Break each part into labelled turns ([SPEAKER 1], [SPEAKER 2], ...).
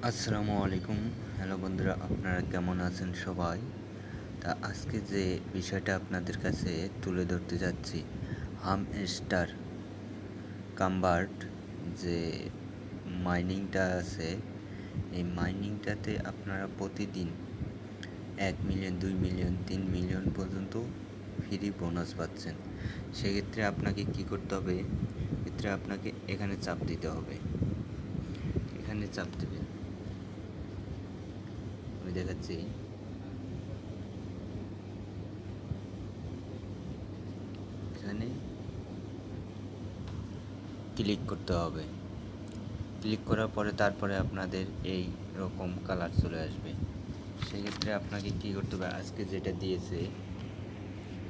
[SPEAKER 1] আসসালামু আলাইকুম। হ্যালো বন্ধুরা, আপনারা কেমন আছেন সবাই? তা আজকে যে বিষয়টা আপনাদের কাছে তুলে ধরতে যাচ্ছি, হামস্টার কামবার্ড যে মাইনিংটা আছে, এই মাইনিংটাতে আপনারা প্রতিদিন 1 মিলিয়ন, 2 মিলিয়ন, 3 মিলিয়ন পর্যন্ত ফ্রি বোনাস পাচ্ছেন। সেক্ষেত্রে আপনাকে কি করতে হবে? এক্ষেত্রে আপনাকে এখানে চাপ দিতে হবে। এখানে চাপ দেবেন, আমি দেখাচ্ছি। এখানে ক্লিক করতে হবে। ক্লিক করার পরে তারপরে আপনাদের এই রকম কালার চলে আসবে। সেক্ষেত্রে আপনাকে কী করতে হবে? আজকে যেটা দিয়েছে,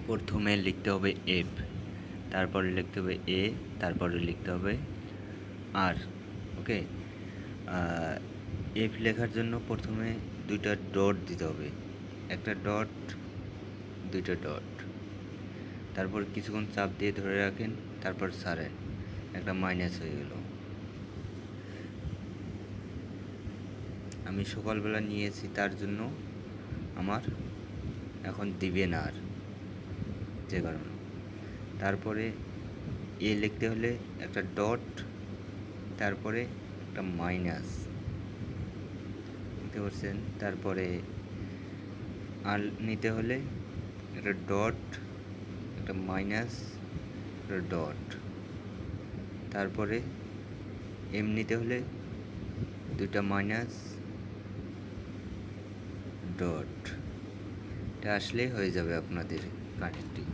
[SPEAKER 1] প্রথমে লিখতে হবে এফ, তারপরে লিখতে হবে এ, তারপরে লিখতে হবে আর। ওকে, এফ লেখার জন্য প্রথমে দুইটা ডট দিতে হবে, একটা ডট, দুইটা ডট। তারপর কিছুক্ষণ চাপ দিয়ে ধরে রাখেন, তারপর ছাড়েন, একটা মাইনাস হয়ে গেল। আমি সকালবেলা নিয়েছি, তার জন্য আমার এখন দিবে না আর, যে কারণে। তারপরে এ লিখতে হলে একটা ডট, তারপরে একটা মাইনাস, বুঝতে পারছেন? তারপরে আর নিতে হলে একটা ডট, একটা মাইনাস, একটা ডট। তারপরে এম নিতে হলে দুইটা মাইনাস, ডট। এটা আসলেই হয়ে যাবে আপনাদের কানেক্টিং।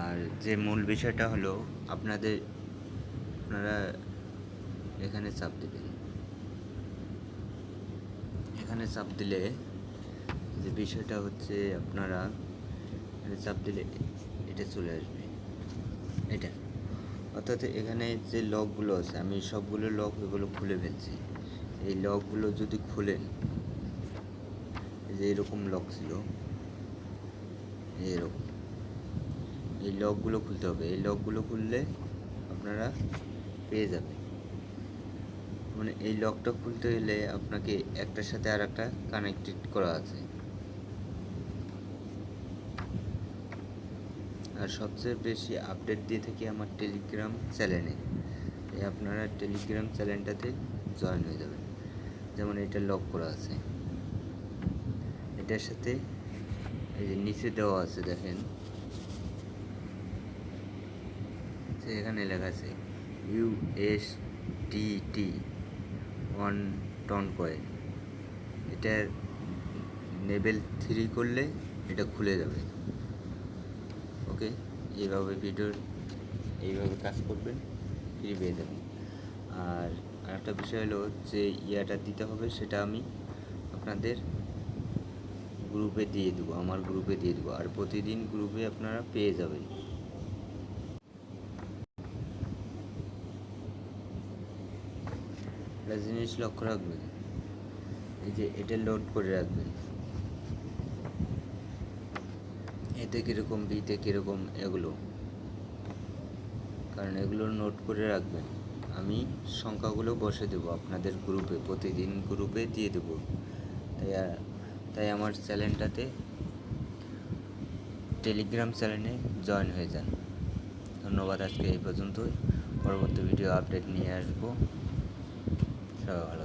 [SPEAKER 1] আর যে মূল বিষয়টা হলো, আপনারা এখানে চাপ দেবেন। এখানে চাপ দিলে যে বিষয়টা হচ্ছে, আপনারা এখানে চাপ দিলে এটা চলে আসবে, এটা। অর্থাৎ এখানে যে লকগুলো আছে, আমি সবগুলো লক এগুলো খুলে ফেলছি। এই লকগুলো যদি খুলেন, যে এরকম লক ছিল, এরকম, এই লকগুলো খুলতে হবে। এই লকগুলো খুললে আপনারা পেয়ে যাবেন। মানে এই লকটা খুলতে গেলে আপনাকে একটার সাথে আর একটা কানেক্টেড করা আছে। আর সবচেয়ে বেশি আপডেট দিয়ে থাকি আমার টেলিগ্রাম চ্যানেলে। আপনারা টেলিগ্রাম চ্যানেলটাতে জয়েন হয়ে যাবেন। যেমন এটা লক করা আছে, এটার সাথে এই যে নিচে দেওয়া আছে, দেখেন এখানে লেখা আছে USDT 1 টন কয়েন। এটা লেভেল 3 করলে এটা খুলে যাবে। ওকে, এইভাবে কাজ করবেন, ফ্রি পেয়ে যাবেন। আর আরেকটা বিষয় হলো যে ইয়াটা দিতে হবে, সেটা আমি আপনাদের গ্রুপে দিয়ে দেবো, আমার গ্রুপে দিয়ে দেবো। আর প্রতিদিন গ্রুপে আপনারা পেয়ে যাবেন। একটা জিনিস লক্ষ্য রাখবেন, এই যে এটা লোড করে রাখবেন, এতে কীরকম, বিতে কীরকম, এগুলো, কারণ এগুলো নোট করে রাখবেন। আমি সংখ্যাগুলো বসে দেবো আপনাদের গ্রুপে, প্রতিদিন গ্রুপে দিয়ে দেবো। তাই আমার চ্যানেলটাতে, টেলিগ্রাম চ্যানেলে জয়েন হয়ে যান। ধন্যবাদ। আজকে এই পর্যন্তই। পরবর্তী ভিডিও আপডেট নিয়ে আসবো। সবাই ভালো।